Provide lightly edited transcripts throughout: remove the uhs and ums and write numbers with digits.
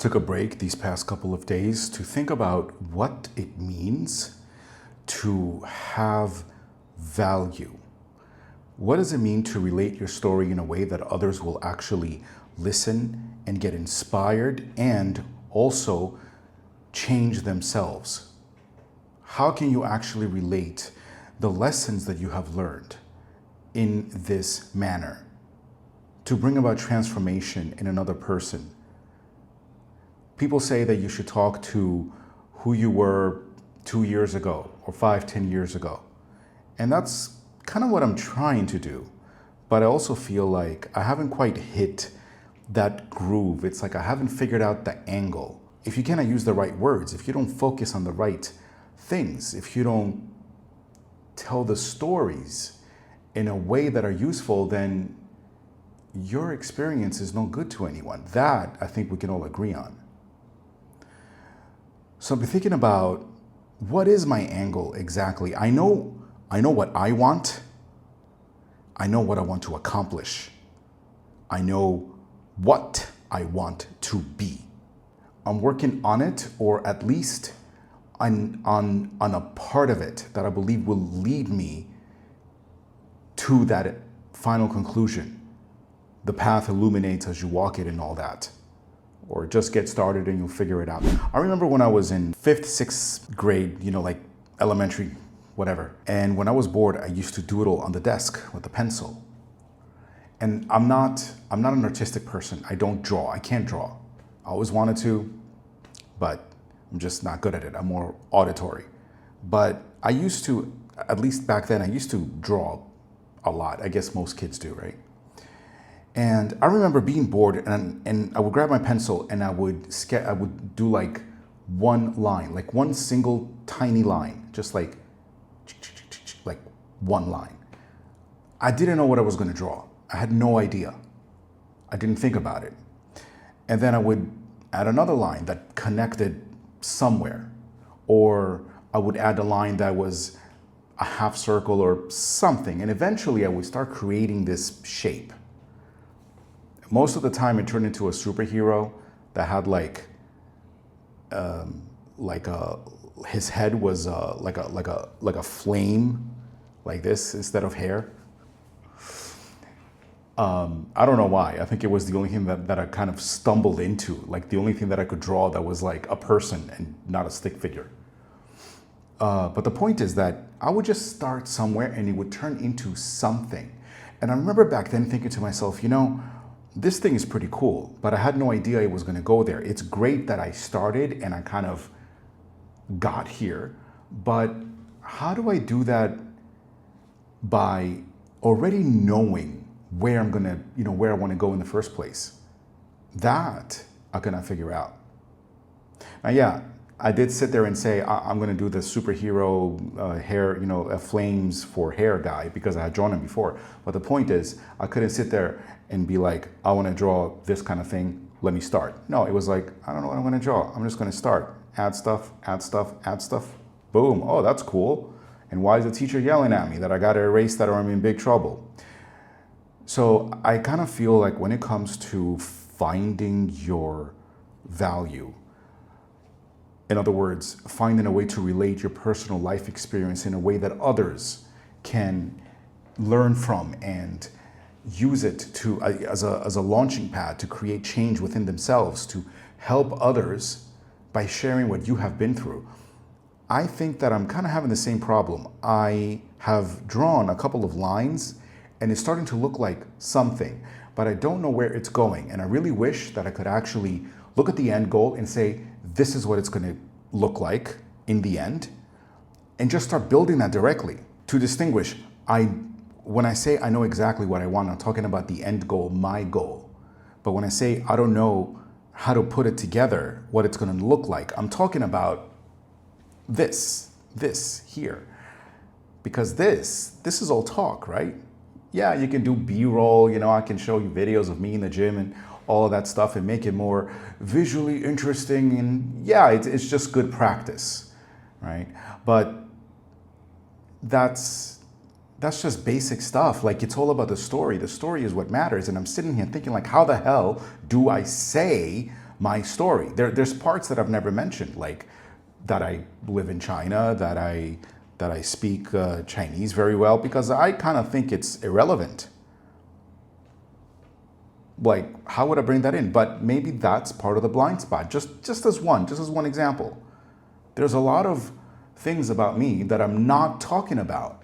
took a break these past couple of days to think about what it means to have value. What does it mean to relate your story in a way that others will actually listen and get inspired and also change themselves? How can you actually relate the lessons that you have learned in this manner to bring about transformation in another person? People say that you should talk to who you were 2 years ago or 5, 10 years ago. And that's kind of what I'm trying to do. But I also feel like I haven't quite hit that groove. It's like I haven't figured out the angle. If you cannot use the right words, if you don't focus on the right things, if you don't tell the stories in a way that are useful, then your experience is no good to anyone. That I think we can all agree on. So I've been thinking about, what is my angle exactly? I know what I want. I know what I want to accomplish. I know what I want to be. I'm working on it, or at least on a part of it that I believe will lead me to that final conclusion. The path illuminates as you walk it and all that. Or just get started and you'll figure it out. I remember when I was in 5th, 6th grade, like elementary, whatever. And when I was bored, I used to doodle on the desk with a pencil. And I'm not an artistic person. I don't draw. I can't draw. I always wanted to, but I'm just not good at it. I'm more auditory. But I used to, at least back then, I used to draw a lot. I guess most kids do, right? And I remember being bored, and I would grab my pencil and I would do like one line, like one single tiny line, just like one line. I didn't know what I was going to draw. I had no idea. I didn't think about it. And then I would add another line that connected somewhere, or I would add a line that was a half circle or something. And eventually I would start creating this shape. Most of the time it turned into a superhero that had his head was like a flame, like this, instead of hair. I don't know why. I think it was the only thing that I kind of stumbled into, like the only thing that I could draw that was like a person and not a stick figure. But the point is that I would just start somewhere and it would turn into something. And I remember back then thinking to myself, this thing is pretty cool, but I had no idea it was going to go there. It's great that I started and I kind of got here, but how do I do that by already knowing where I'm going to, where I want to go in the first place? That I cannot figure out. Now, yeah, I did sit there and say, I'm going to do the superhero hair, flames for hair guy, because I had drawn him before. But the point is, I couldn't sit there and be like, I want to draw this kind of thing. Let me start. No, it was like, I don't know what I'm going to draw. I'm just going to start. Add stuff, add stuff, add stuff. Boom. Oh, that's cool. And why is the teacher yelling at me that I got to erase that or I'm in big trouble? So I kind of feel like when it comes to finding your value, in other words, finding a way to relate your personal life experience in a way that others can learn from and use it as a launching pad to create change within themselves, to help others by sharing what you have been through. I think that I'm kind of having the same problem. I have drawn a couple of lines and it's starting to look like something, but I don't know where it's going. And I really wish that I could actually look at the end goal and say, this is what it's going to look like in the end, and just start building that directly. To distinguish, when I say I know exactly what I want, I'm talking about the end goal, my goal. But when I say I don't know how to put it together, what it's going to look like, I'm talking about this here. Because this is all talk, right? Yeah, you can do B-roll, I can show you videos of me in the gym and all of that stuff and make it more visually interesting. And yeah, it's just good practice, right? But that's just basic stuff. Like, it's all about the story. The story is what matters. And I'm sitting here thinking, like, how the hell do I say my story. There's parts that I've never mentioned, like that I live in China, that I speak Chinese very well, because I kind of think it's irrelevant. Like, how would I bring that in? But maybe that's part of the blind spot. Just as one example. There's a lot of things about me that I'm not talking about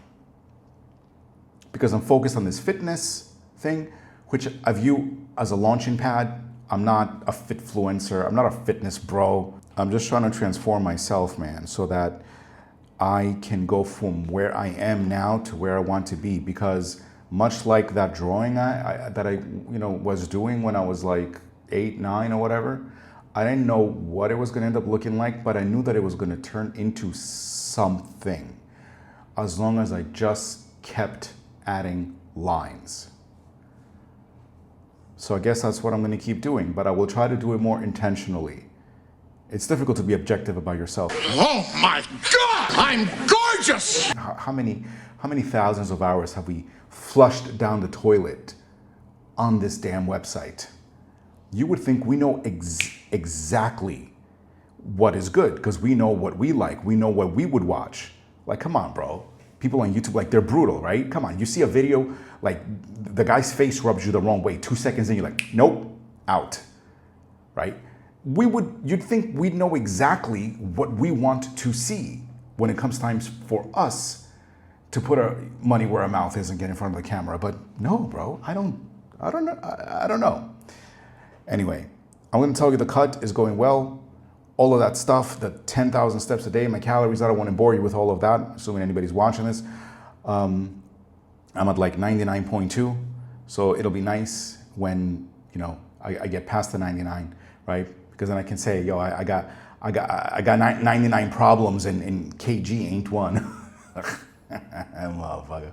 because I'm focused on this fitness thing, which I view as a launching pad. I'm not a fitfluencer. I'm not a fitness bro. I'm just trying to transform myself, man, so that I can go from where I am now to where I want to be. Because much like that drawing that I was doing when I was like 8, 9 or whatever, I didn't know what it was going to end up looking like, but I knew that it was going to turn into something as long as I just kept adding lines. So I guess that's what I'm going to keep doing, but I will try to do it more intentionally. It's difficult to be objective about yourself. Oh my God, I'm gorgeous! How many thousands of hours have we flushed down the toilet on this damn website? You would think we know exactly what is good because we know what we like. We know what we would watch. Like, come on, bro. People on YouTube, like, they're brutal, right? Come on, you see a video, like, the guy's face rubs you the wrong way. 2 seconds in, you're like, nope, out, right? You'd think we'd know exactly what we want to see when it comes times for us to put our money where our mouth is and get in front of the camera. But no, bro, I don't know. Anyway, I'm going to tell you the cut is going well. All of that stuff, the 10,000 steps a day, my calories, I don't want to bore you with all of that, assuming anybody's watching this. I'm at like 99.2, so it'll be nice when, I get past the 99, right? Because then I can say, yo, I got 99 problems and KG ain't one. Motherfucker.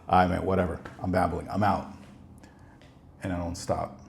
All right, man, whatever. I'm babbling. I'm out. And I don't stop.